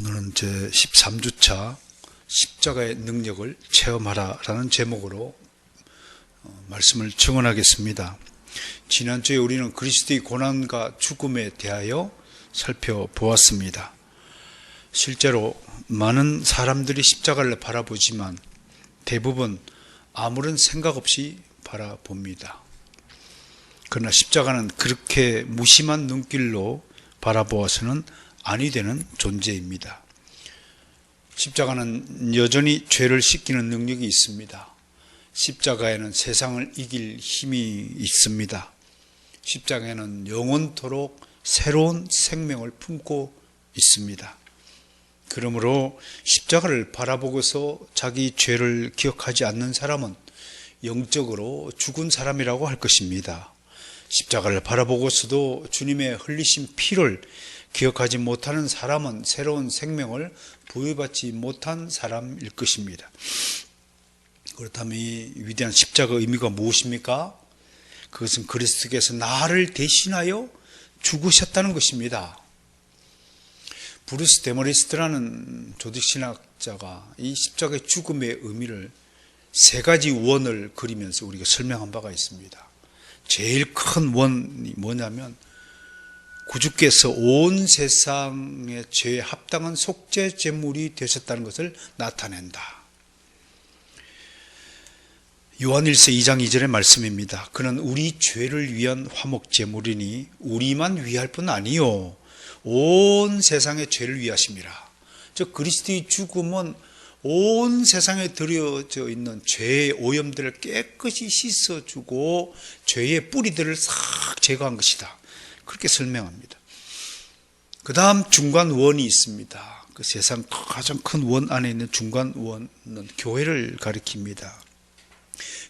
오늘은 제 13주차 십자가의 능력을 체험하라라는 제목으로 말씀을 증언하겠습니다. 지난주에 우리는 그리스도의 고난과 죽음에 대하여 살펴보았습니다. 실제로 많은 사람들이 십자가를 바라보지만 대부분 아무런 생각 없이 바라봅니다. 그러나 십자가는 그렇게 무심한 눈길로 바라보아서는 아니 되는 존재입니다. 십자가는 여전히 죄를 씻기는 능력이 있습니다. 십자가에는 세상을 이길 힘이 있습니다. 십자가에는 영원토록 새로운 생명을 품고 있습니다. 그러므로 십자가를 바라보고서 자기 죄를 기억하지 않는 사람은 영적으로 죽은 사람이라고 할 것입니다. 십자가를 바라보고서도 주님의 흘리신 피를 기억하지 못하는 사람은 새로운 생명을 부여받지 못한 사람일 것입니다. 그렇다면 이 위대한 십자가의 의미가 무엇입니까? 그것은 그리스도께서 나를 대신하여 죽으셨다는 것입니다. 브루스 데머리스트라는 조직신학자가 이 십자가의 죽음의 의미를 세 가지 원을 그리면서 우리가 설명한 바가 있습니다. 제일 큰 원이 뭐냐면 구주께서 온 세상의 죄에 합당한 속죄 제물이 되셨다는 것을 나타낸다. 요한일서 2장 2절의 말씀입니다. 그는 우리 죄를 위한 화목 제물이니 우리만 위할 뿐 아니요 온 세상의 죄를 위하심이라. 즉 그리스도의 죽음은 온 세상에 드려져 있는 죄의 오염들을 깨끗이 씻어주고 죄의 뿌리들을 싹 제거한 것이다. 그렇게 설명합니다. 그 다음 중간원이 있습니다. 그 세상 가장 큰 원 안에 있는 중간원은 교회를 가리킵니다.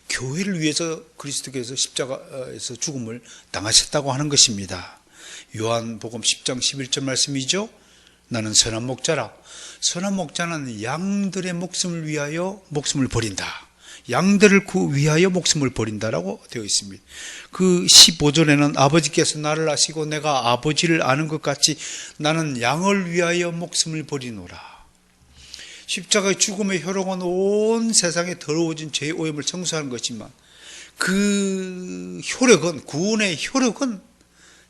교회를 위해서 그리스도께서 십자가에서 죽음을 당하셨다고 하는 것입니다. 요한복음 10장 11절 말씀이죠. 나는 선한 목자라. 선한 목자는 양들의 목숨을 위하여 목숨을 버린다. 양들을 위하여 목숨을 버린다라고 되어 있습니다. 그 15절에는 아버지께서 나를 아시고 내가 아버지를 아는 것 같이 나는 양을 위하여 목숨을 버리노라. 십자가의 죽음의 효력은 온 세상에 더러워진 죄의 오염을 청소하는 것이지만 그 효력은, 구원의 효력은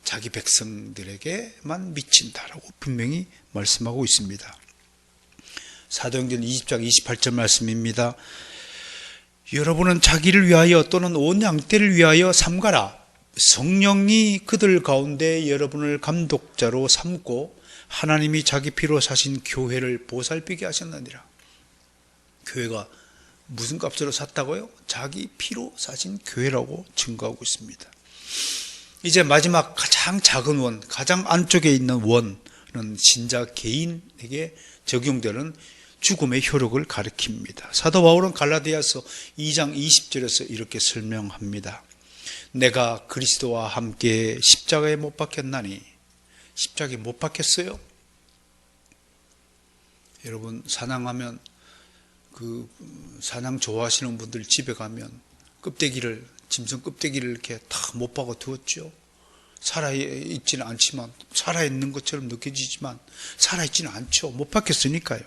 자기 백성들에게만 미친다라고 분명히 말씀하고 있습니다. 사도행전 20장 28절 말씀입니다. 여러분은 자기를 위하여 또는 온 양떼를 위하여 삼가라. 성령이 그들 가운데 여러분을 감독자로 삼고 하나님이 자기 피로 사신 교회를 보살피게 하셨느니라. 교회가 무슨 값으로 샀다고요? 자기 피로 사신 교회라고 증거하고 있습니다. 이제 마지막 가장 작은 원, 가장 안쪽에 있는 원은 신자 개인에게 적용되는 죽음의 효력을 가리킵니다. 사도 바울은 갈라디아서 2장 20절에서 이렇게 설명합니다. 내가 그리스도와 함께 십자가에 못 박혔나니. 십자가에 못 박혔어요? 여러분 사냥하면 그 사냥 좋아하시는 분들 집에 가면 껍데기를, 짐승 껍데기를 이렇게 다 못 박아 두었죠. 살아있지는 않지만, 살아있는 것처럼 느껴지지만 살아있지는 않죠. 못 박혔으니까요.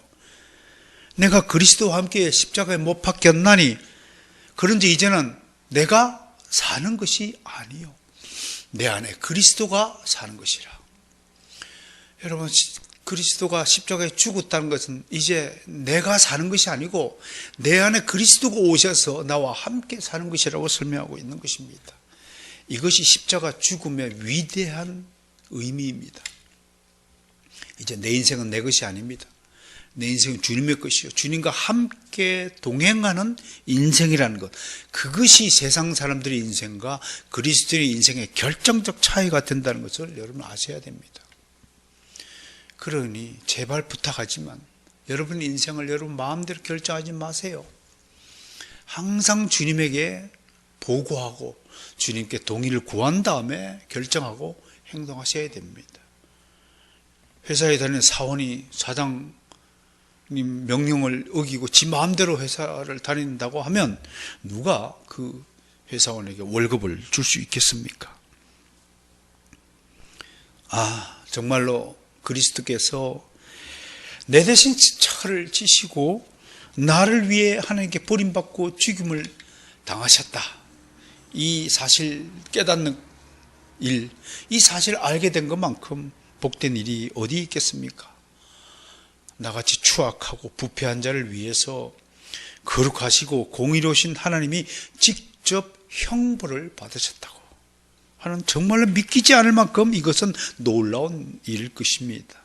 내가 그리스도와 함께 십자가에 못 박혔나니 그런지 이제는 내가 사는 것이 아니요 내 안에 그리스도가 사는 것이라. 여러분 그리스도가 십자가에 죽었다는 것은 이제 내가 사는 것이 아니고 내 안에 그리스도가 오셔서 나와 함께 사는 것이라고 설명하고 있는 것입니다. 이것이 십자가 죽음의 위대한 의미입니다. 이제 내 인생은 내 것이 아닙니다. 내 인생은 주님의 것이요 주님과 함께 동행하는 인생이라는 것, 그것이 세상 사람들의 인생과 그리스도의 인생의 결정적 차이가 된다는 것을 여러분 아셔야 됩니다. 그러니 제발 부탁하지만 여러분 인생을 여러분 마음대로 결정하지 마세요. 항상 주님에게 보고하고 주님께 동의를 구한 다음에 결정하고 행동하셔야 됩니다. 회사에 다니는 사원이 사장 명령을 어기고 지 마음대로 회사를 다닌다고 하면 누가 그 회사원에게 월급을 줄 수 있겠습니까? 정말로 그리스도께서 내 대신 십자가를 지시고 나를 위해 하나님께 버림받고 죽임을 당하셨다. 이 사실 깨닫는 일, 이 사실을 알게 된 것만큼 복된 일이 어디 있겠습니까? 나같이 추악하고 부패한 자를 위해서 거룩하시고 공의로우신 하나님이 직접 형벌을 받으셨다고 하는, 정말로 믿기지 않을 만큼 이것은 놀라운 일일 것입니다.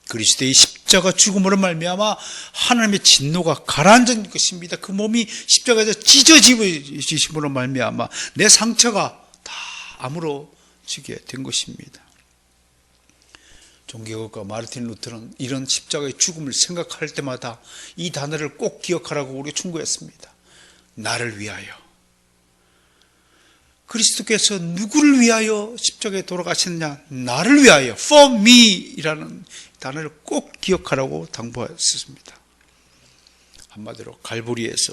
그리스도의 십자가 죽음으로 말미암아 하나님의 진노가 가라앉은 것입니다. 그 몸이 십자가에서 찢어지심으로 말미암아 내 상처가 다 아물어지게 된 것입니다. 종교학자 마르틴 루터는 이런 십자가의 죽음을 생각할 때마다 이 단어를 꼭 기억하라고 우리가 충고했습니다. 나를 위하여. 그리스도께서 누구를 위하여 십자가에 돌아가셨냐? 나를 위하여, for me 이라는 단어를 꼭 기억하라고 당부했습니다. 한마디로 갈보리에서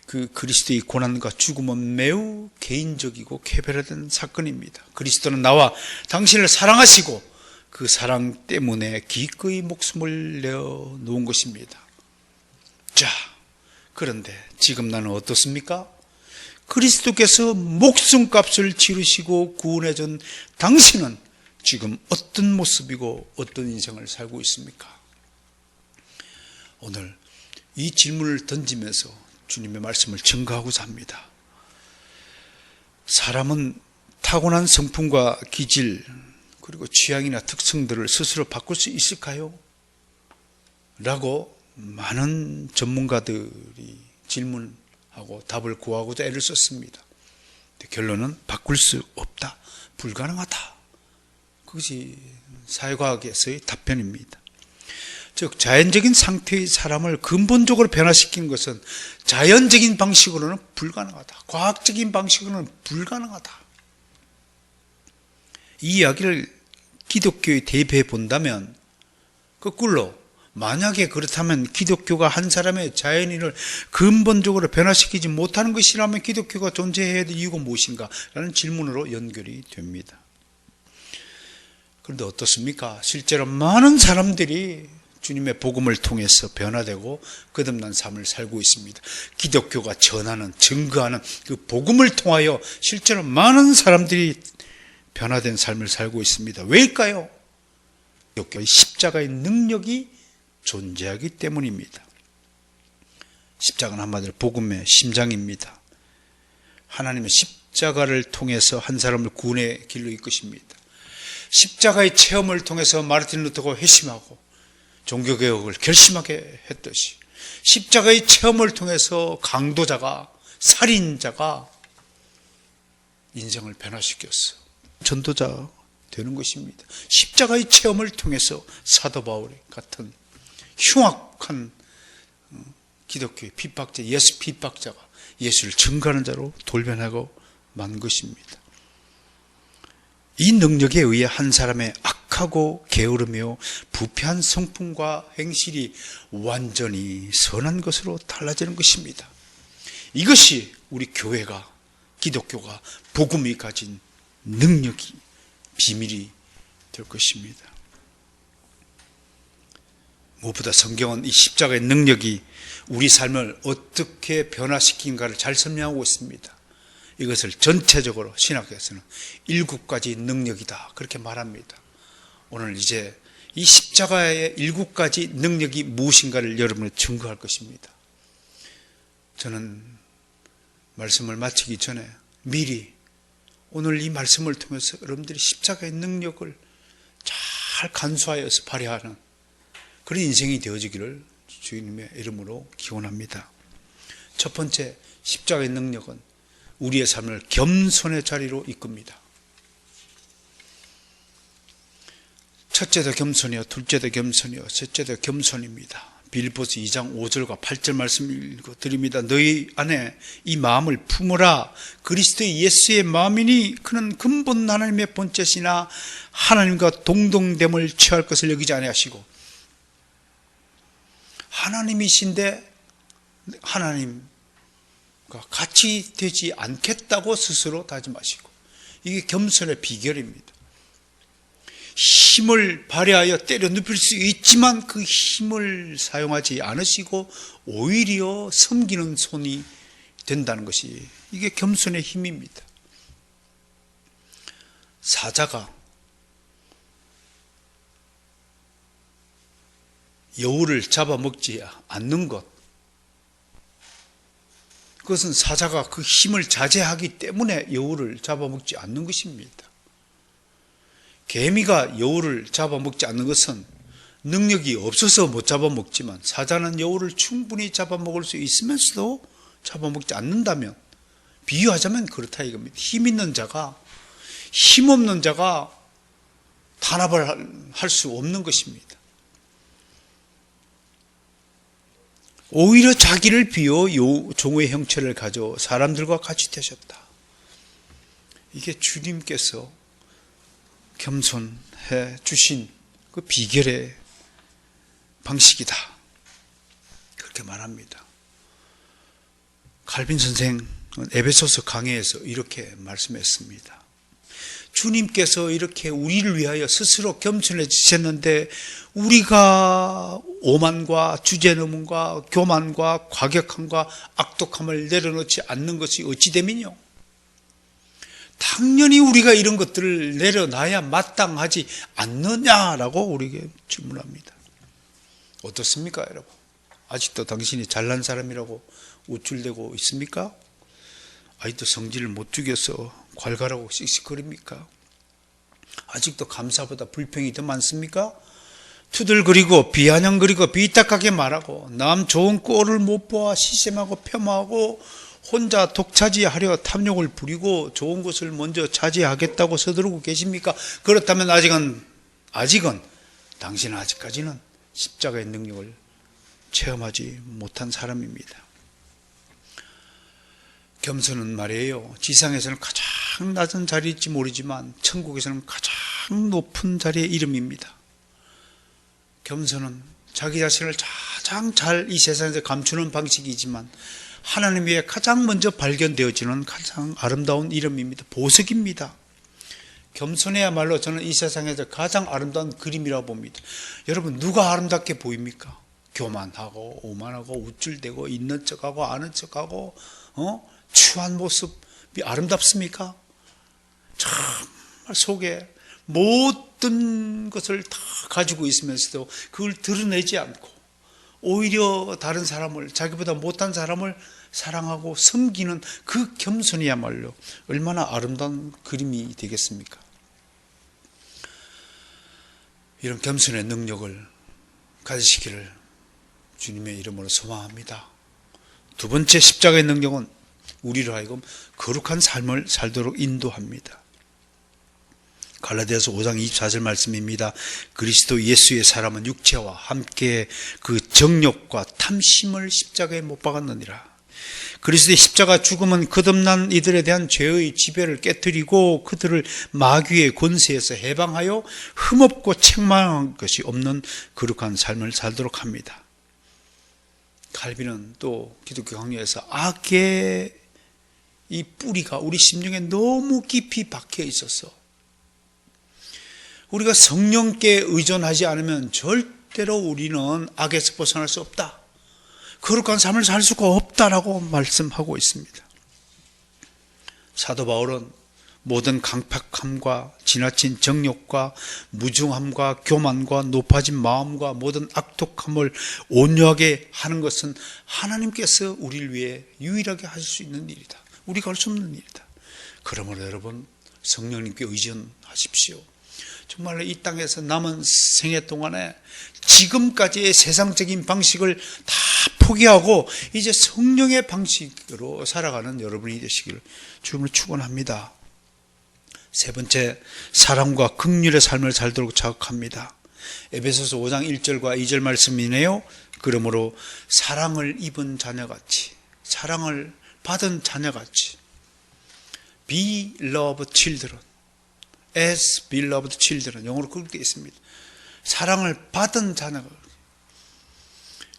그 그리스도의 고난과 죽음은 매우 개인적이고 개별화된 사건입니다. 그리스도는 나와 당신을 사랑하시고 그 사랑 때문에 기꺼이 목숨을 내어놓은 것입니다. 자, 그런데 지금 나는 어떻습니까? 그리스도께서 목숨값을 치르시고 구원해준 당신은 지금 어떤 모습이고 어떤 인생을 살고 있습니까? 오늘 이 질문을 던지면서 주님의 말씀을 증거하고자 합니다. 사람은 타고난 성품과 기질 그리고 취향이나 특성들을 스스로 바꿀 수 있을까요? 라고 많은 전문가들이 질문하고 답을 구하고자 애를 썼습니다. 결론은 바꿀 수 없다, 불가능하다. 그것이 사회과학에서의 답변입니다. 즉 자연적인 상태의 사람을 근본적으로 변화시키는 것은 자연적인 방식으로는 불가능하다, 과학적인 방식으로는 불가능하다. 이 이야기를 기독교에 대입해 본다면 거꾸로 만약에 그렇다면 기독교가 한 사람의 자연인을 근본적으로 변화시키지 못하는 것이라면 기독교가 존재해야 될 이유가 무엇인가? 라는 질문으로 연결이 됩니다. 그런데 어떻습니까? 실제로 많은 사람들이 주님의 복음을 통해서 변화되고 거듭난 삶을 살고 있습니다. 기독교가 전하는, 증거하는 그 복음을 통하여 실제로 많은 사람들이 변화된 삶을 살고 있습니다. 왜일까요? 기독교의 십자가의 능력이 존재하기 때문입니다. 십자가는 한마디로 복음의 심장입니다. 하나님의 십자가를 통해서 한 사람을 구원의 길로 이끄십니다. 십자가의 체험을 통해서 마르틴 루터가 회심하고 종교개혁을 결심하게 했듯이 십자가의 체험을 통해서 강도자가, 살인자가 인생을 변화시켰어. 전도자 되는 것입니다. 십자가의 체험을 통해서 사도 바울 같은 흉악한 기독교의 핍박자, 예수 핍박자가 예수를 증거하는 자로 돌변하고 만 것입니다. 이 능력에 의해 한 사람의 악하고 게으르며 부패한 성품과 행실이 완전히 선한 것으로 달라지는 것입니다. 이것이 우리 교회가, 기독교가, 복음이 가진 능력이, 비밀이 될 것입니다. 무엇보다 성경은 이 십자가의 능력이 우리 삶을 어떻게 변화시킨가를 잘 설명하고 있습니다. 이것을 전체적으로 신학에서는 7가지 능력이다, 그렇게 말합니다. 오늘 이제 이 십자가의 7가지 능력이 무엇인가를 여러분에 증거할 것입니다. 저는 말씀을 마치기 전에 미리 오늘 이 말씀을 통해서 여러분들이 십자가의 능력을 잘 간수하여서 발휘하는 그런 인생이 되어지기를 주님의 이름으로 기원합니다. 첫 번째, 십자가의 능력은 우리의 삶을 겸손의 자리로 이끕니다. 첫째도 겸손이요, 둘째도 겸손이요, 셋째도 겸손입니다. 빌립보서 2장 5절과 8절 말씀 읽어드립니다. 너희 안에 이 마음을 품으라. 그리스도의 예수의 마음이니 그는 근본 하나님의 본체시나 하나님과 동등됨을 취할 것을 여기지 아니하시고, 하나님이신데 하나님과 같이 되지 않겠다고 스스로 다짐하시고, 이게 겸손의 비결입니다. 힘을 발휘하여 때려 눕힐 수 있지만 그 힘을 사용하지 않으시고 오히려 섬기는 손이 된다는 것이 이게 겸손의 힘입니다. 사자가 여우를 잡아먹지 않는 것, 그것은 사자가 그 힘을 자제하기 때문에 여우를 잡아먹지 않는 것입니다. 개미가 여우를 잡아먹지 않는 것은 능력이 없어서 못 잡아먹지만 사자는 여우를 충분히 잡아먹을 수 있으면서도 잡아먹지 않는다면, 비유하자면 그렇다 이겁니다. 힘 있는 자가 힘 없는 자가 탄압을 할 수 없는 것입니다. 오히려 자기를 비워 종의 형체를 가져 사람들과 같이 되셨다. 이게 주님께서 겸손해 주신 그 비결의 방식이다, 그렇게 말합니다. 칼빈 선생은 에베소서 강해에서 이렇게 말씀했습니다. 주님께서 이렇게 우리를 위하여 스스로 겸손해지셨는데 우리가 오만과 주제넘음과 교만과 과격함과 악독함을 내려놓지 않는 것이 어찌 되면요, 당연히 우리가 이런 것들을 내려놔야 마땅하지 않느냐라고 우리에게 질문합니다. 어떻습니까, 여러분? 아직도 당신이 잘난 사람이라고 우쭐대고 있습니까? 아직도 성질을 못 죽여서 괄괄하고 씩씩거립니까? 아직도 감사보다 불평이 더 많습니까? 투덜거리고 비아냥거리고 비딱하게 말하고 남 좋은 꼴을 못 보아 시샘하고 폄하하고 혼자 독차지하려 탐욕을 부리고 좋은 것을 먼저 차지하겠다고 서두르고 계십니까? 그렇다면 아직은 당신은 아직까지는 십자가의 능력을 체험하지 못한 사람입니다. 겸손은 말이에요, 지상에서는 가장 낮은 자리일지 모르지만 천국에서는 가장 높은 자리의 이름입니다. 겸손은 자기 자신을 가장 잘 이 세상에서 감추는 방식이지만 하나님 위에 가장 먼저 발견되어지는 가장 아름다운 이름입니다. 보석입니다. 겸손해야말로 저는 이 세상에서 가장 아름다운 그림이라고 봅니다. 여러분, 누가 아름답게 보입니까? 교만하고 오만하고 우쭐대고 있는 척하고 아는 척하고 추한 모습이 아름답습니까? 정말 속에 모든 것을 다 가지고 있으면서도 그걸 드러내지 않고 오히려 다른 사람을, 자기보다 못한 사람을 사랑하고 섬기는 그 겸손이야말로 얼마나 아름다운 그림이 되겠습니까? 이런 겸손의 능력을 가지시기를 주님의 이름으로 소망합니다. 두 번째, 십자가의 능력은 우리로 하여금 거룩한 삶을 살도록 인도합니다. 갈라디아서 5장 24절 말씀입니다. 그리스도 예수의 사람은 육체와 함께 그 정욕과 탐심을 십자가에 못 박았느니라. 그리스도의 십자가 죽음은 거듭난 이들에 대한 죄의 지배를 깨뜨리고 그들을 마귀의 권세에서 해방하여 흠없고 책망한 것이 없는 거룩한 삶을 살도록 합니다. 칼빈은 또 기독교 강요에서 악의 이 뿌리가 우리 심령에 너무 깊이 박혀 있어서 우리가 성령께 의존하지 않으면 절대로 우리는 악에서 벗어날 수 없다, 거룩한 삶을 살 수가 없다라고 말씀하고 있습니다. 사도 바울은 모든 강팍함과 지나친 정욕과 무중함과 교만과 높아진 마음과 모든 악독함을 온유하게 하는 것은 하나님께서 우리를 위해 유일하게 하실 수 있는 일이다, 우리가 할 수 없는 일이다. 그러므로 여러분, 성령님께 의존하십시오. 정말로 이 땅에서 남은 생애 동안에 지금까지의 세상적인 방식을 다 포기하고 이제 성령의 방식으로 살아가는 여러분이 되시기를 주님을 축원합니다. 세 번째, 사랑과 긍휼의 삶을 살도록 자극합니다. 에베소서 5장 1절과 2절 말씀이네요. 그러므로 사랑을 입은 자녀같이, 사랑을 받은 자녀같이, Be loved children, as beloved children, 영어로 그렇게 있습니다. 사랑을 받은 자녀가,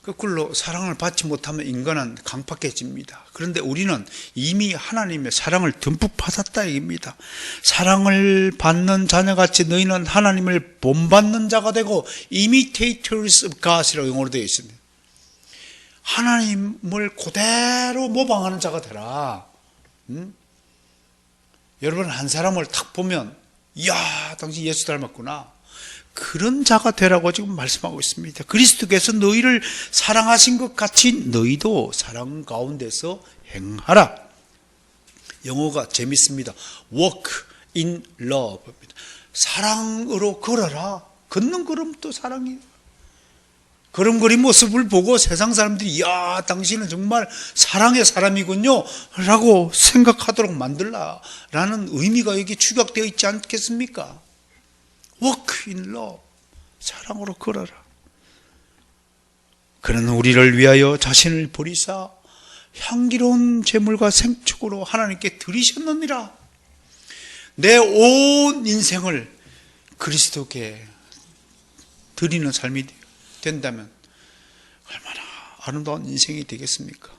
거꾸로 사랑을 받지 못하면 인간은 강팍해집니다. 그런데 우리는 이미 하나님의 사랑을 듬뿍 받았다 이깁니다. 사랑을 받는 자녀같이 너희는 하나님을 본받는 자가 되고 imitators of God이라고 영어로 되어 있습니다. 하나님을 그대로 모방하는 자가 되라. 여러분 한 사람을 딱 보면 이야 당신 예수 닮았구나. 그런 자가 되라고 지금 말씀하고 있습니다. 그리스도께서 너희를 사랑하신 것 같이 너희도 사랑 가운데서 행하라. 영어가 재밌습니다. Walk in love. 사랑으로 걸어라. 걷는 걸음도 사랑이에요. 걸음걸이 모습을 보고 세상 사람들이 이야 당신은 정말 사랑의 사람이군요 라고 생각하도록 만들라라는 의미가 여기 축약되어 있지 않겠습니까? Walk in love. 사랑으로 걸어라. 그는 우리를 위하여 자신을 버리사 향기로운 제물과 생축으로 하나님께 드리셨느니라. 내 온 인생을 그리스도께 드리는 삶이 된다면 얼마나 아름다운 인생이 되겠습니까?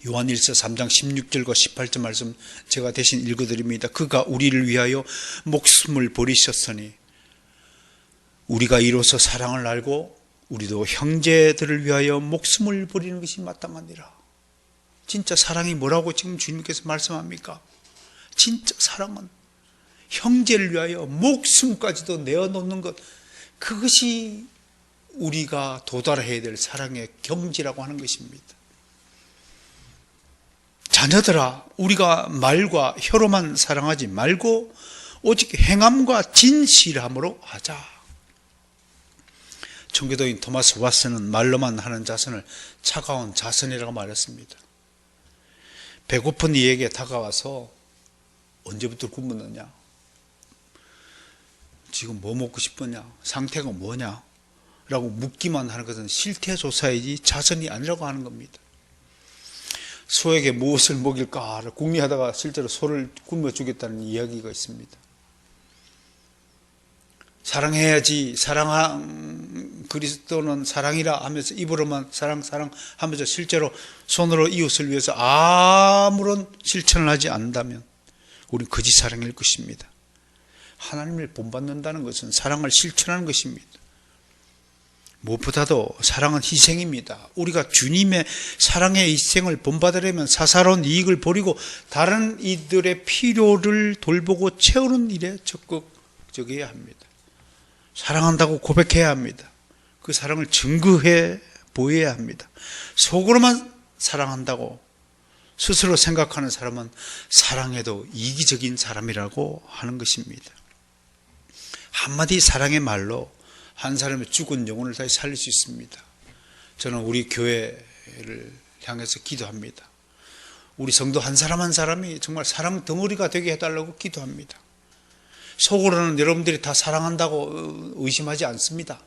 요한일서 3장 16절과 18절 말씀 제가 대신 읽어드립니다. 그가 우리를 위하여 목숨을 버리셨으니 우리가 이로써 사랑을 알고 우리도 형제들을 위하여 목숨을 버리는 것이 마땅하니라. 진짜 사랑이 뭐라고 지금 주님께서 말씀합니까? 진짜 사랑은 형제를 위하여 목숨까지도 내어놓는 것, 그것이 우리가 도달해야 될 사랑의 경지라고 하는 것입니다. 자녀들아, 우리가 말과 혀로만 사랑하지 말고 오직 행함과 진실함으로 하자. 청교도인 토마스 왓슨은 말로만 하는 자선을 차가운 자선이라고 말했습니다. 배고픈 이에게 다가와서 언제부터 굶었느냐, 지금 뭐 먹고 싶으냐, 상태가 뭐냐 라고 묻기만 하는 것은 실태조사이지 자선이 아니라고 하는 겁니다. 소에게 무엇을 먹일까 궁리하다가 실제로 소를 굶어주겠다는 이야기가 있습니다. 사랑해야지, 그리스도는 사랑이라 하면서 입으로만 사랑 하면서 실제로 손으로 이웃을 위해서 아무런 실천을 하지 않는다면 우리는 거짓 사랑일 것입니다. 하나님을 본받는다는 것은 사랑을 실천하는 것입니다. 무엇보다도 사랑은 희생입니다. 우리가 주님의 사랑의 희생을 본받으려면 사사로운 이익을 버리고 다른 이들의 필요를 돌보고 채우는 일에 적극적이어야 합니다. 사랑한다고 고백해야 합니다. 그 사랑을 증거해 보여야 합니다. 속으로만 사랑한다고 스스로 생각하는 사람은 사랑에도 이기적인 사람이라고 하는 것입니다. 한마디 사랑의 말로 한 사람의 죽은 영혼을 다시 살릴 수 있습니다. 저는 우리 교회를 향해서 기도합니다. 우리 성도 한 사람 한 사람이 정말 사랑 덩어리가 되게 해달라고 기도합니다. 속으로는 여러분들이 다 사랑한다고 의심하지 않습니다.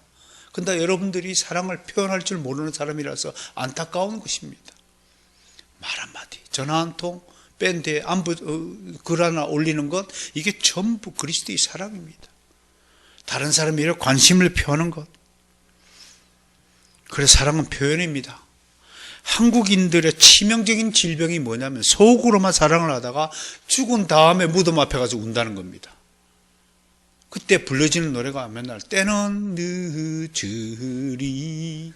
근데 여러분들이 사랑을 표현할 줄 모르는 사람이라서 안타까운 것입니다. 말 한마디, 전화 한 통, 밴드에 글 하나 올리는 것, 이게 전부 그리스도의 사랑입니다. 다른 사람에 대해 관심을 표하는 것. 그래서 사랑은 표현입니다. 한국인들의 치명적인 질병이 뭐냐면 속으로만 사랑을 하다가 죽은 다음에 무덤 앞에 가서 운다는 겁니다. 그때 불러지는 노래가 맨날 때는 늦으리,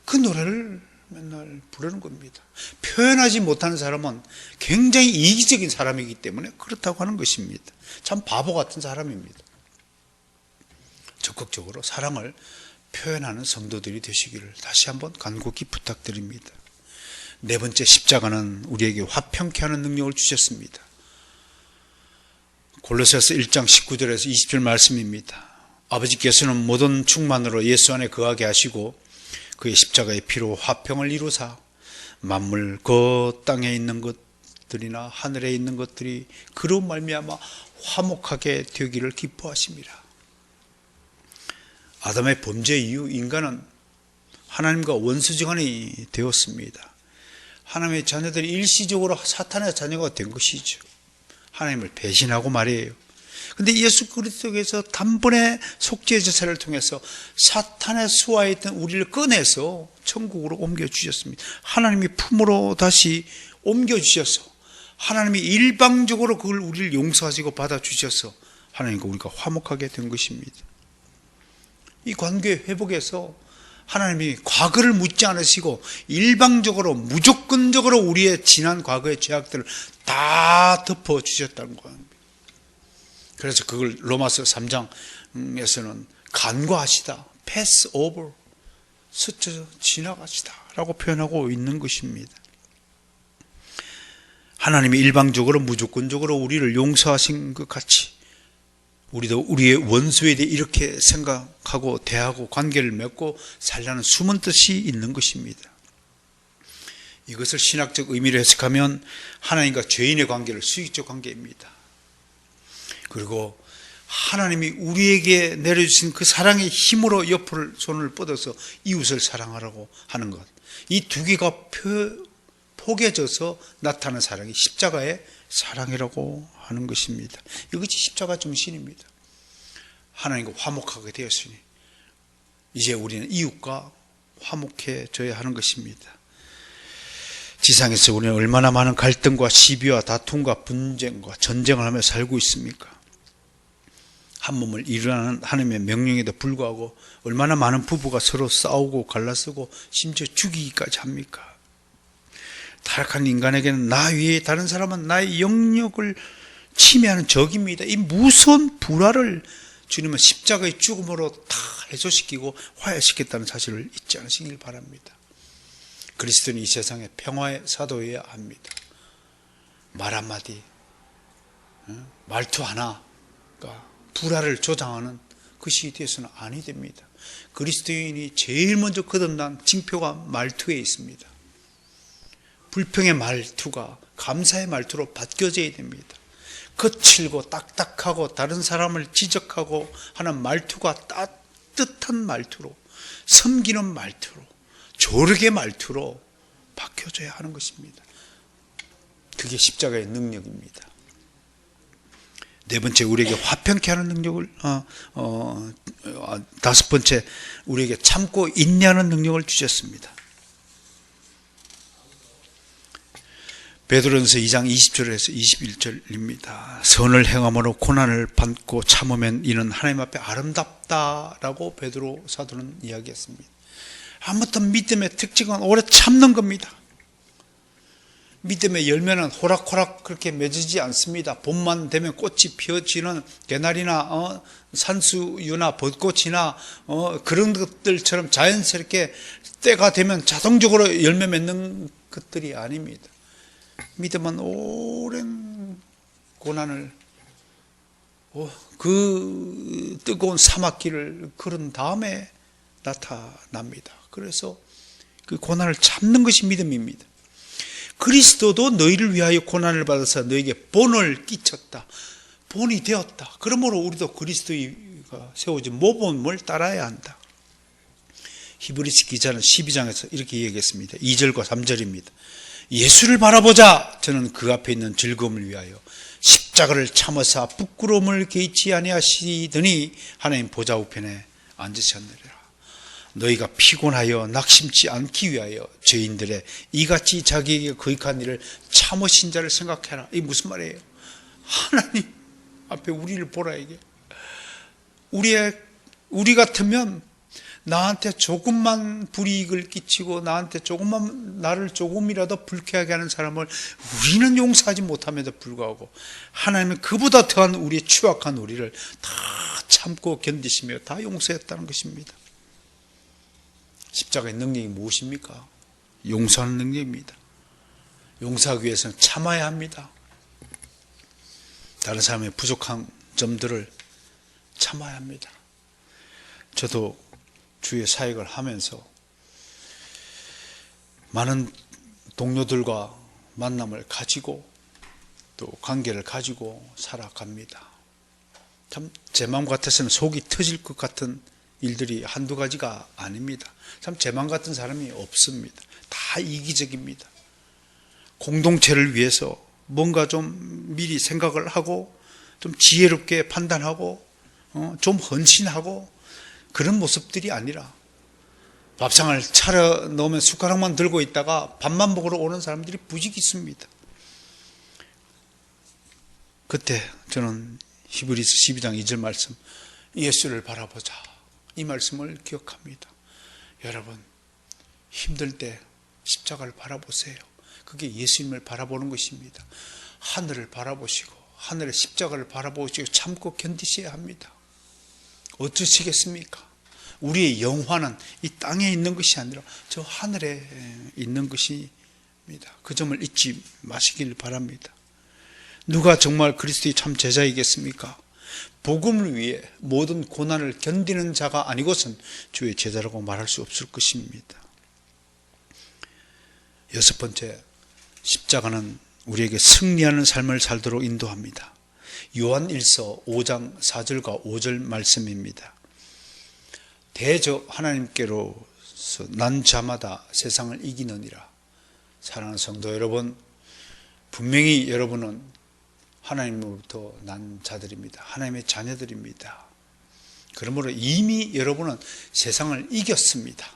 그 노래를 맨날 부르는 겁니다. 표현하지 못하는 사람은 굉장히 이기적인 사람이기 때문에 그렇다고 하는 것입니다. 참 바보 같은 사람입니다. 적극적으로 사랑을 표현하는 성도들이 되시기를 다시 한번 간곡히 부탁드립니다. 네 번째, 십자가는 우리에게 화평케 하는 능력을 주셨습니다. 골로새서 1장 19절에서 20절 말씀입니다. 아버지께서는 모든 충만으로 예수 안에 거하게 하시고 그의 십자가의 피로 화평을 이루사 만물 그 땅에 있는 것들이나 하늘에 있는 것들이 그로 말미암아 화목하게 되기를 기뻐하십니다. 아담의 범죄 이후 인간은 하나님과 원수지간이 되었습니다. 하나님의 자녀들이 일시적으로 사탄의 자녀가 된 것이죠. 하나님을 배신하고 말이에요. 근데 예수 그리스도께서 단번에 속죄 제사를 통해서 사탄의 수하에 있던 우리를 꺼내서 천국으로 옮겨주셨습니다. 하나님이 품으로 다시 옮겨주셔서 하나님이 일방적으로 그걸 우리를 용서하시고 받아주셔서 하나님과 우리가 화목하게 된 것입니다. 이 관계 회복에서 하나님이 과거를 묻지 않으시고 일방적으로 무조건적으로 우리의 지난 과거의 죄악들을 다 덮어주셨다는 겁니다. 그래서 그걸 로마서 3장에서는 간과하시다, pass over, 스쳐 지나가시다 라고 표현하고 있는 것입니다. 하나님이 일방적으로 무조건적으로 우리를 용서하신 것 같이 우리도 우리의 원수에 대해 이렇게 생각하고 대하고 관계를 맺고 살라는 숨은 뜻이 있는 것입니다. 이것을 신학적 의미로 해석하면 하나님과 죄인의 관계를 수익적 관계입니다. 그리고 하나님이 우리에게 내려주신 그 사랑의 힘으로 옆을 손을 뻗어서 이웃을 사랑하라고 하는 것, 이 두 개가 포개져서 나타나는 사랑이 십자가의 사랑이라고 하는 것입니다. 이것이 십자가 정신입니다. 하나님과 화목하게 되었으니 이제 우리는 이웃과 화목해져야 하는 것입니다. 지상에서 우리는 얼마나 많은 갈등과 시비와 다툼과 분쟁과 전쟁을 하며 살고 있습니까? 한 몸을 이루라는 하나님의 명령에도 불구하고 얼마나 많은 부부가 서로 싸우고 갈라서고 심지어 죽이기까지 합니까? 타락한 인간에게는 나 위에 다른 사람은 나의 영역을 침해하는 적입니다. 이 무서운 불화를 주님은 십자가의 죽음으로 다 해소시키고 화해시켰다는 사실을 잊지 않으시길 바랍니다. 그리스도는 이 세상의 평화의 사도여야 합니다. 말 한마디, 말투 하나가 불화를 조장하는 것이 되어서는 아니 됩니다. 그리스도인이 제일 먼저 거듭난 징표가 말투에 있습니다. 불평의 말투가 감사의 말투로 바뀌어져야 됩니다. 거칠고 딱딱하고 다른 사람을 지적하고 하는 말투가 따뜻한 말투로, 섬기는 말투로, 조르게 말투로 바뀌어져야 하는 것입니다. 그게 십자가의 능력입니다. 네 번째, 우리에게 화평케 하는 능력을, 다섯 번째, 우리에게 참고 인내하는 능력을 주셨습니다. 베드로전서 2장 20절에서 21절입니다. 선을 행함으로 고난을 받고 참으면 이는 하나님 앞에 아름답다라고 베드로 사도는 이야기했습니다. 아무튼 믿음의 특징은 오래 참는 겁니다. 믿음의 열매는 호락호락 그렇게 맺어지지 않습니다. 봄만 되면 꽃이 피어지는 개나리나 산수유나 벚꽃이나 그런 것들처럼 자연스럽게 때가 되면 자동적으로 열매 맺는 것들이 아닙니다. 믿음은 오랜 고난을, 그 뜨거운 사막길을 걸은 다음에 나타납니다. 그래서 그 고난을 참는 것이 믿음입니다. 그리스도도 너희를 위하여 고난을 받아서 너에게 본을 끼쳤다, 본이 되었다. 그러므로 우리도 그리스도가 세워진 모범을 따라야 한다. 히브리서 기자는 12장에서 이렇게 얘기했습니다. 2절과 3절입니다. 예수를 바라보자. 저는 그 앞에 있는 즐거움을 위하여 십자가를 참으사 부끄러움을 개의치 아니하시더니 하나님 보좌 우편에 앉으셨느니라. 너희가 피곤하여 낙심치 않기 위하여 죄인들의 이같이 자기에게 거역한 일을 참으신 자를 생각해라. 이게 무슨 말이에요? 하나님 앞에 우리를 보라. 이게 우리 같으면 나한테 조금만 불이익을 끼치고 나한테 나를 조금이라도 불쾌하게 하는 사람을 우리는 용서하지 못함에도 불구하고 하나님은 그보다 더한 우리의 추악한 우리를 다 참고 견디시며 다 용서했다는 것입니다. 십자가의 능력이 무엇입니까? 용서하는 능력입니다. 용서하기 위해서는 참아야 합니다. 다른 사람의 부족한 점들을 참아야 합니다. 저도 주의 사역을 하면서 많은 동료들과 만남을 가지고 또 관계를 가지고 살아갑니다. 참 제 마음 같아서는 속이 터질 것 같은 일들이 한두 가지가 아닙니다. 참 제 마음 같은 사람이 없습니다. 다 이기적입니다. 공동체를 위해서 뭔가 좀 미리 생각을 하고 좀 지혜롭게 판단하고 좀 헌신하고 그런 모습들이 아니라 밥상을 차려 놓으면 숟가락만 들고 있다가 밥만 먹으러 오는 사람들이 부직 있습니다. 그때 저는 히브리서 12장 2절 말씀, 예수를 바라보자, 이 말씀을 기억합니다. 여러분, 힘들 때 십자가를 바라보세요. 그게 예수님을 바라보는 것입니다. 하늘을 바라보시고 하늘의 십자가를 바라보시고 참고 견디셔야 합니다. 어쩌시겠습니까? 우리의 영화는 이 땅에 있는 것이 아니라 저 하늘에 있는 것입니다. 그 점을 잊지 마시길 바랍니다. 누가 정말 그리스도의 참 제자이겠습니까? 복음을 위해 모든 고난을 견디는 자가 아니고선 주의 제자라고 말할 수 없을 것입니다. 여섯 번째, 십자가는 우리에게 승리하는 삶을 살도록 인도합니다. 요한 1서 5장 4절과 5절 말씀입니다. 대저 하나님께로서 난 자마다 세상을 이기느니라. 사랑하는 성도 여러분, 분명히 여러분은 하나님으로부터 난 자들입니다. 하나님의 자녀들입니다. 그러므로 이미 여러분은 세상을 이겼습니다.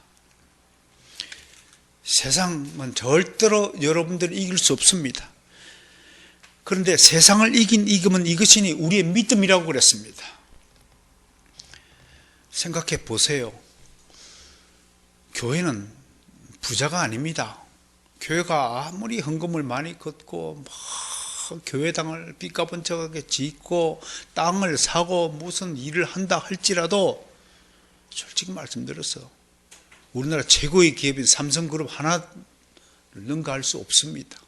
세상은 절대로 여러분들을 이길 수 없습니다. 그런데 세상을 이기면 이것이니 우리의 믿음이라고 그랬습니다. 생각해 보세요. 교회는 부자가 아닙니다. 교회가 아무리 헌금을 많이 걷고 막 교회당을 삐까번쩍하게 짓고 땅을 사고 무슨 일을 한다 할지라도 솔직히 말씀드려서 우리나라 최고의 기업인 삼성그룹 하나를 능가할 수 없습니다.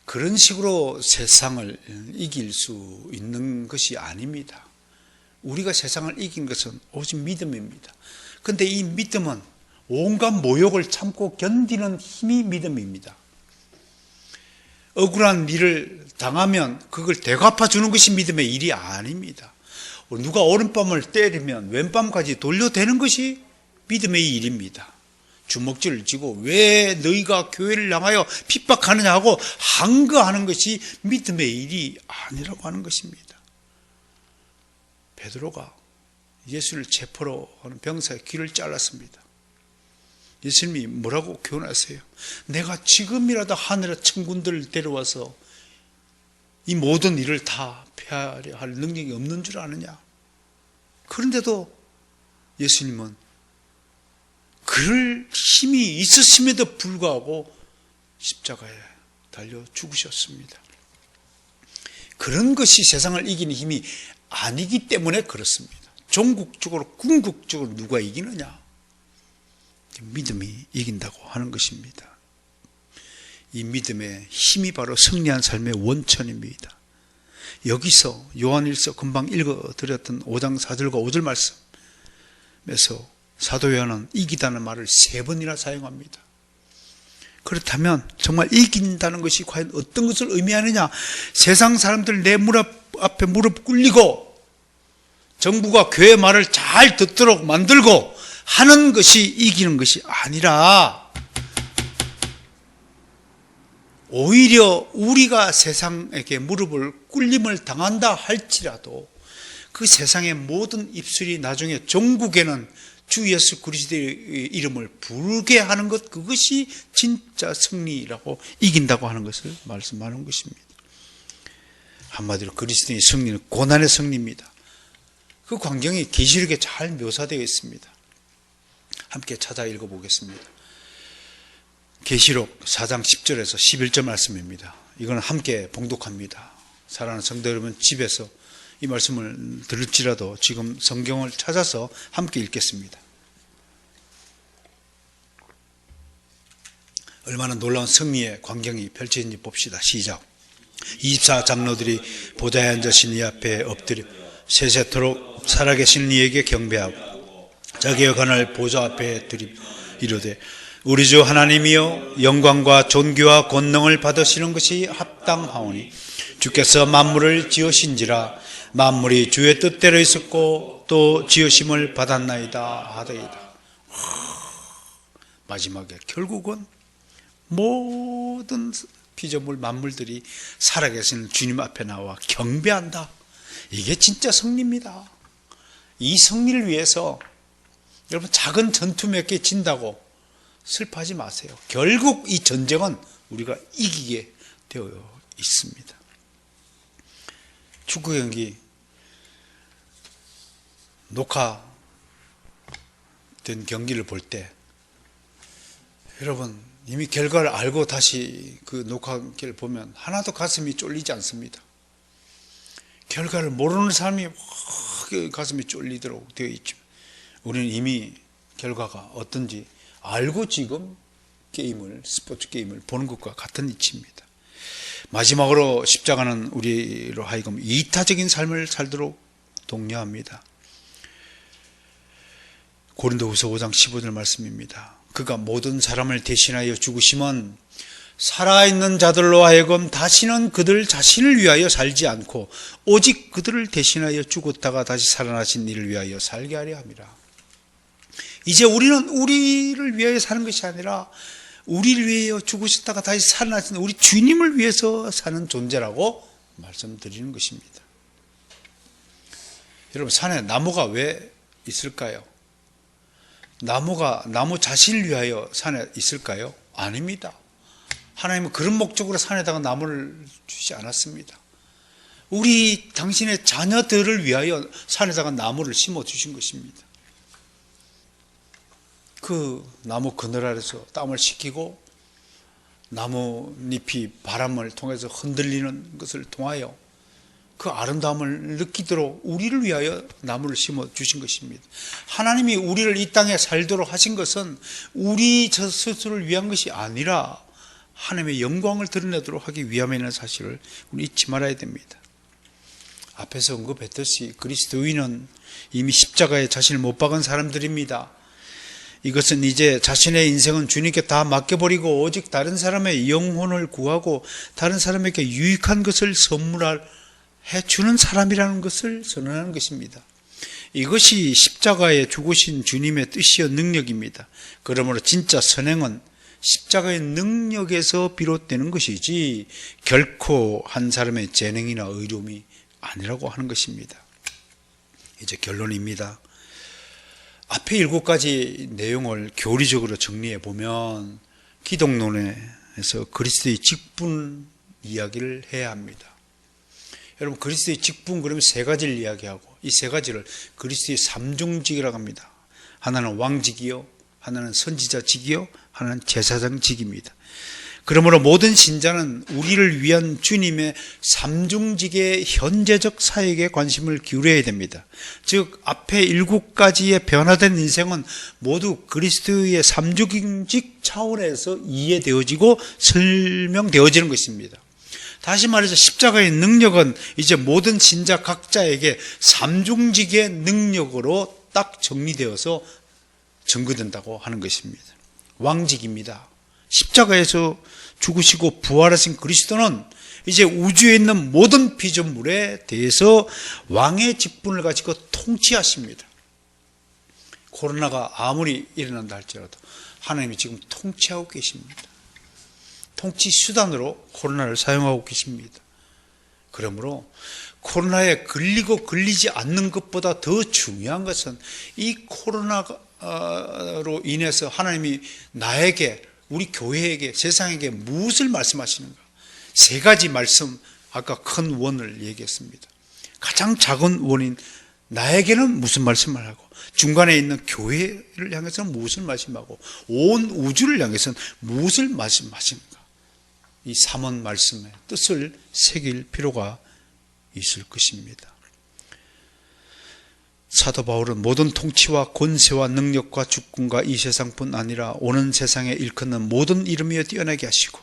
그런 식으로 세상을 이길 수 있는 것이 아닙니다. 우리가 세상을 이긴 것은 오직 믿음입니다. 그런데 이 믿음은 온갖 모욕을 참고 견디는 힘이 믿음입니다. 억울한 일을 당하면 그걸 되갚아 주는 것이 믿음의 일이 아닙니다. 누가 오른밤을 때리면 왼밤까지 돌려대는 것이 믿음의 일입니다. 주먹질을 쥐고 왜 너희가 교회를 향하여 핍박하느냐 하고 항거하는 것이 믿음의 일이 아니라고 하는 것입니다. 베드로가 예수를 체포로 하는 병사의 귀를 잘랐습니다. 예수님이 뭐라고 교훈하세요? 내가 지금이라도 하늘의 천군들을 데려와서 이 모든 일을 다 폐하려 할 능력이 없는 줄 아느냐? 그런데도 예수님은 그럴 힘이 있으심에도 불구하고 십자가에 달려 죽으셨습니다. 그런 것이 세상을 이기는 힘이 아니기 때문에 그렇습니다. 종국적으로 궁극적으로 누가 이기느냐? 믿음이 이긴다고 하는 것입니다. 이 믿음의 힘이 바로 승리한 삶의 원천입니다. 여기서 요한일서 금방 읽어드렸던 5장 4절과 5절 말씀에서 사도 요한은 이기다는 말을 3번이나 사용합니다. 그렇다면 정말 이긴다는 것이 과연 어떤 것을 의미하느냐? 세상 사람들 내 앞에 무릎 꿇리고 정부가 교회 말을 잘 듣도록 만들고 하는 것이 이기는 것이 아니라 오히려 우리가 세상에게 무릎을 꿇림을 당한다 할지라도 그 세상의 모든 입술이 나중에 종국에는 주 예수 그리스도의 이름을 부르게 하는 것, 그것이 진짜 승리라고 이긴다고 하는 것을 말씀하는 것입니다. 한마디로 그리스도의 승리는 고난의 승리입니다. 그 광경이 계시록에 잘 묘사되어 있습니다. 함께 찾아 읽어보겠습니다. 계시록 4장 10절에서 11절 말씀입니다. 이건 함께 봉독합니다. 사랑하는 성도 여러분, 집에서 이 말씀을 들을지라도 지금 성경을 찾아서 함께 읽겠습니다. 얼마나 놀라운 승리의 광경이 펼쳐진지 봅시다. 시작. 24장로들이 보좌에 앉으신 이 앞에 엎드려 세세토록 살아계신 이에게 경배하고 자기의 관을 보좌 앞에 드리며 이르되 우리 주 하나님이여 영광과 존귀와 권능을 받으시는 것이 합당하오니 주께서 만물을 지으신지라 만물이 주의 뜻대로 있었고 또 지으심을 받았나이다 하더이다. 마지막에 결국은 모든 피조물 만물들이 살아계신 주님 앞에 나와 경배한다. 이게 진짜 승리입니다. 이 승리를 위해서 여러분 작은 전투 몇 개 진다고 슬퍼하지 마세요. 결국 이 전쟁은 우리가 이기게 되어 있습니다. 축구 경기 녹화된 경기를 볼 때 여러분 이미 결과를 알고 다시 그 녹화기를 보면 하나도 가슴이 쫄리지 않습니다. 결과를 모르는 사람이 가슴이 쫄리도록 되어 있죠. 우리는 이미 결과가 어떤지 알고 지금 스포츠 게임을 보는 것과 같은 이치입니다. 마지막으로 십자가는 우리로 하여금 이타적인 삶을 살도록 독려합니다. 고린도후서 5장 15절 말씀입니다. 그가 모든 사람을 대신하여 죽으심은 살아있는 자들로 하여금 다시는 그들 자신을 위하여 살지 않고 오직 그들을 대신하여 죽었다가 다시 살아나신 이를 위하여 살게 하려 함이라. 이제 우리는 우리를 위하여 사는 것이 아니라 우리를 위하여 죽으셨다가 다시 살아나신 우리 주님을 위해서 사는 존재라고 말씀드리는 것입니다. 여러분, 산에 나무가 왜 있을까요? 나무 자신을 위하여 산에 있을까요? 아닙니다. 하나님은 그런 목적으로 산에다가 나무를 주지 않았습니다. 당신의 자녀들을 위하여 산에다가 나무를 심어 주신 것입니다. 그 나무 그늘 아래서 땀을 식히고 나뭇잎이 바람을 통해서 흔들리는 것을 통하여 그 아름다움을 느끼도록 우리를 위하여 나무를 심어 주신 것입니다. 하나님이 우리를 이 땅에 살도록 하신 것은 우리 저 스스로를 위한 것이 아니라 하나님의 영광을 드러내도록 하기 위함이라는 사실을 우리 잊지 말아야 됩니다. 앞에서 언급했듯이 그리스도인은 이미 십자가에 자신을 못 박은 사람들입니다. 이것은 이제 자신의 인생은 주님께 다 맡겨버리고 오직 다른 사람의 영혼을 구하고 다른 사람에게 유익한 것을 선물해 주는 사람이라는 것을 선언하는 것입니다. 이것이 십자가에 죽으신 주님의 뜻이요 능력입니다. 그러므로 진짜 선행은 십자가의 능력에서 비롯되는 것이지 결코 한 사람의 재능이나 의로움이 아니라고 하는 것입니다. 이제 결론입니다. 앞에 7가지 내용을 교리적으로 정리해 보면 기독론에서 그리스도의 직분 이야기를 해야 합니다. 여러분, 그리스도의 직분 그러면 3가지를 이야기하고 이 3가지를 그리스도의 삼중직이라고 합니다. 하나는 왕직이요, 하나는 선지자직이요, 하나는 제사장직입니다. 그러므로 모든 신자는 우리를 위한 주님의 삼중직의 현재적 사역에 관심을 기울여야 됩니다. 즉 앞에 7가지의 변화된 인생은 모두 그리스도의 삼중직 차원에서 이해되어지고 설명되어지는 것입니다. 다시 말해서 십자가의 능력은 이제 모든 신자 각자에게 삼중직의 능력으로 딱 정리되어서 증거된다고 하는 것입니다. 왕직입니다. 십자가에서 죽으시고 부활하신 그리스도는 이제 우주에 있는 모든 피조물에 대해서 왕의 직분을 가지고 통치하십니다. 코로나가 아무리 일어난다 할지라도 하나님이 지금 통치하고 계십니다. 통치 수단으로 코로나를 사용하고 계십니다. 그러므로 코로나에 걸리고 걸리지 않는 것보다 더 중요한 것은 이 코로나로 인해서 하나님이 나에게, 우리 교회에게, 세상에게 무엇을 말씀하시는가? 3가지 말씀, 아까 큰 원을 얘기했습니다. 가장 작은 원인, 나에게는 무슨 말씀을 하고, 중간에 있는 교회를 향해서는 무엇을 말씀하고, 온 우주를 향해서는 무엇을 말씀하시는가? 이 3원 말씀의 뜻을 새길 필요가 있을 것입니다. 사도 바울은 모든 통치와 권세와 능력과 주권과 이 세상뿐 아니라 오는 세상에 일컫는 모든 이름이여 뛰어나게 하시고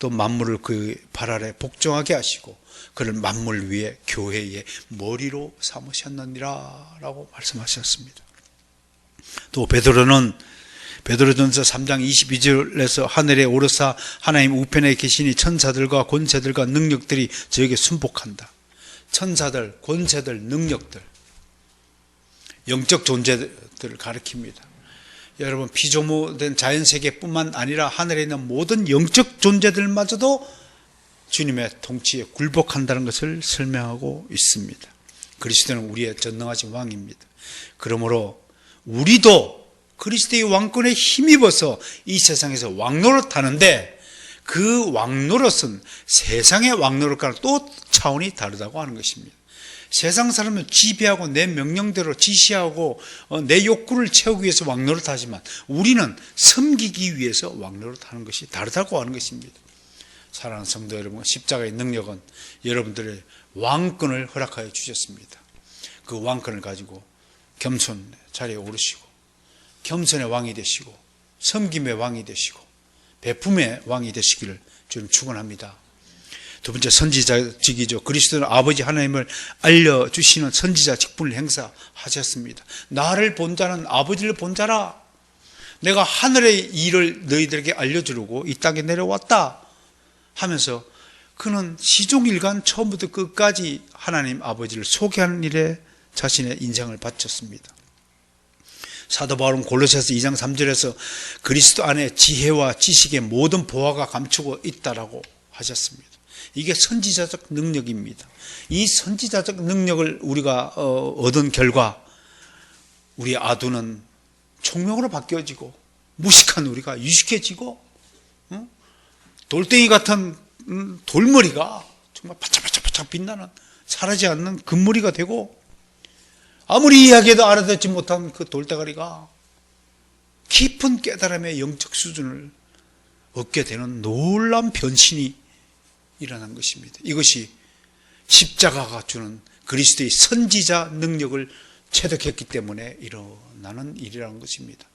또 만물을 그 발 아래 복종하게 하시고 그를 만물 위에 교회의 머리로 삼으셨느니라 라고 말씀하셨습니다. 또 베드로전서 3장 22절에서 하늘에 오르사 하나님 우편에 계시니 천사들과 권세들과 능력들이 저에게 순복한다. 천사들, 권세들, 능력들, 영적 존재들을 가리킵니다. 여러분, 피조물된 자연세계뿐만 아니라 하늘에 있는 모든 영적 존재들마저도 주님의 통치에 굴복한다는 것을 설명하고 있습니다. 그리스도는 우리의 전능하신 왕입니다. 그러므로 우리도 그리스도의 왕권에 힘입어서 이 세상에서 왕노릇 하는데, 그 왕노릇은 세상의 왕노릇과는 또 차원이 다르다고 하는 것입니다. 세상 사람은 지배하고 내 명령대로 지시하고 내 욕구를 채우기 위해서 왕노릇 하지만, 우리는 섬기기 위해서 왕노릇 하는 것이 다르다고 하는 것입니다. 사랑하는 성도 여러분, 십자가의 능력은 여러분들의 왕권을 허락하여 주셨습니다. 그 왕권을 가지고 겸손의 자리에 오르시고, 겸손의 왕이 되시고, 섬김의 왕이 되시고, 베품의 왕이 되시기를 주님 축원합니다. 두 번째, 선지자직이죠. 그리스도는 아버지 하나님을 알려주시는 선지자 직분을 행사하셨습니다. 나를 본 자는 아버지를 본 자라. 내가 하늘의 일을 너희들에게 알려주려고 이 땅에 내려왔다 하면서, 그는 시종일관 처음부터 끝까지 하나님 아버지를 소개하는 일에 자신의 인생을 바쳤습니다. 사도 바울은 골로새서 2장 3절에서 그리스도 안에 지혜와 지식의 모든 보화가 감추고 있다라고 하셨습니다. 이게 선지자적 능력입니다. 이 선지자적 능력을 우리가 얻은 결과, 우리의 아두는 총명으로 바뀌어지고, 무식한 우리가 유식해지고, 돌덩이 같은 돌머리가 정말 바짝바짝 빛나는, 사라지지 않는 금머리가 되고, 아무리 이야기해도 알아듣지 못한 그 돌대가리가 깊은 깨달음의 영적 수준을 얻게 되는 놀라운 변신이 일어난 것입니다. 이것이 십자가가 주는 그리스도의 선지자 능력을 체득했기 때문에 일어나는 일이라는 것입니다.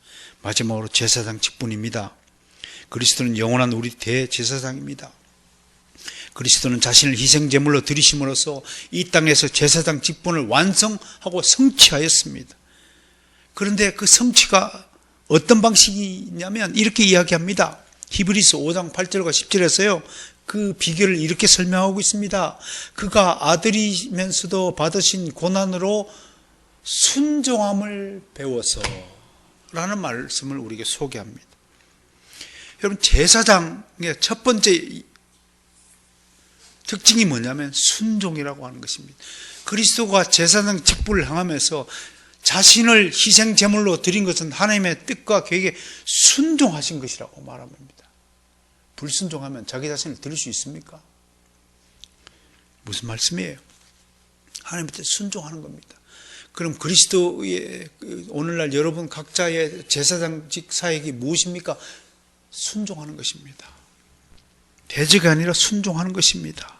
마지막으로 제사장 직분입니다. 그리스도는 영원한 우리 대제사장입니다. 그리스도는 자신을 희생제물로 드리심으로써 이 땅에서 제사장 직분을 완성하고 성취하였습니다. 그런데 그 성취가 어떤 방식이냐면 이렇게 이야기합니다. 히브리서 5장 8절과 10절에서요, 그 비결을 이렇게 설명하고 있습니다. 그가 아들이면서도 받으신 고난으로 순종함을 배워서 라는 말씀을 우리에게 소개합니다. 여러분, 제사장의 첫 번째 특징이 뭐냐면 순종이라고 하는 것입니다. 그리스도가 제사장 직분을 행하면서 자신을 희생제물로 드린 것은 하나님의 뜻과 계획에 순종하신 것이라고 말합니다. 불순종하면 자기 자신을 드릴 수 있습니까? 무슨 말씀이에요? 하나님의 뜻에 순종하는 겁니다. 그럼 그리스도의 오늘날 여러분 각자의 제사장직 사역이 무엇입니까? 순종하는 것입니다. 대적이 아니라 순종하는 것입니다.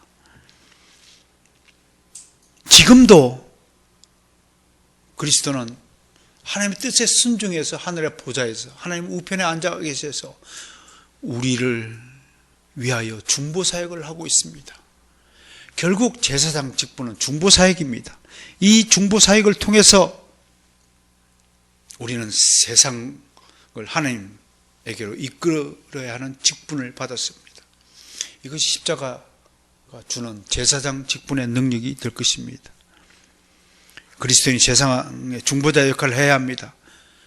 지금도 그리스도는 하나님의 뜻에 순종해서 하늘의 보좌에서 하나님 우편에 앉아 계셔서 우리를 위하여 중보사역을 하고 있습니다. 결국 제사장 직분은 중보사역입니다. 이 중보사역을 통해서 우리는 세상을 하나님에게로 이끌어야 하는 직분을 받았습니다. 이것이 십자가가 주는 제사장 직분의 능력이 될 것입니다. 그리스도인이 세상의 중보자 역할을 해야 합니다.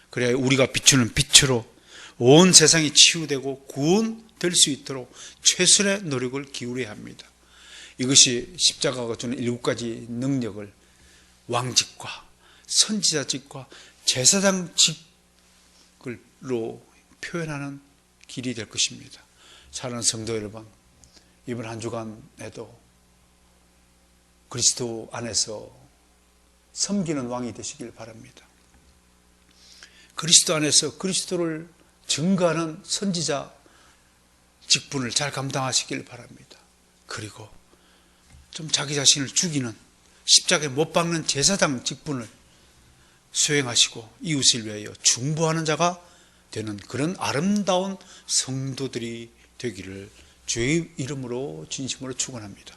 그래야 우리가 비추는 빛으로 온 세상이 치유되고 구원될 수 있도록 최선의 노력을 기울여야 합니다. 이것이 십자가가 주는 7가지 능력을 왕직과 선지자직과 제사장직으로 표현하는 길이 될 것입니다. 사랑하는 성도 여러분, 이번 한 주간에도 그리스도 안에서 섬기는 왕이 되시길 바랍니다. 그리스도 안에서 그리스도를 증거하는 선지자 직분을 잘 감당하시길 바랍니다. 그리고 좀 자기 자신을 죽이는, 십자가에 못 박는 제사장 직분을 수행하시고 이웃을 위하여 중보하는 자가 되는 그런 아름다운 성도들이 되기를 주의 이름으로 진심으로 축원합니다.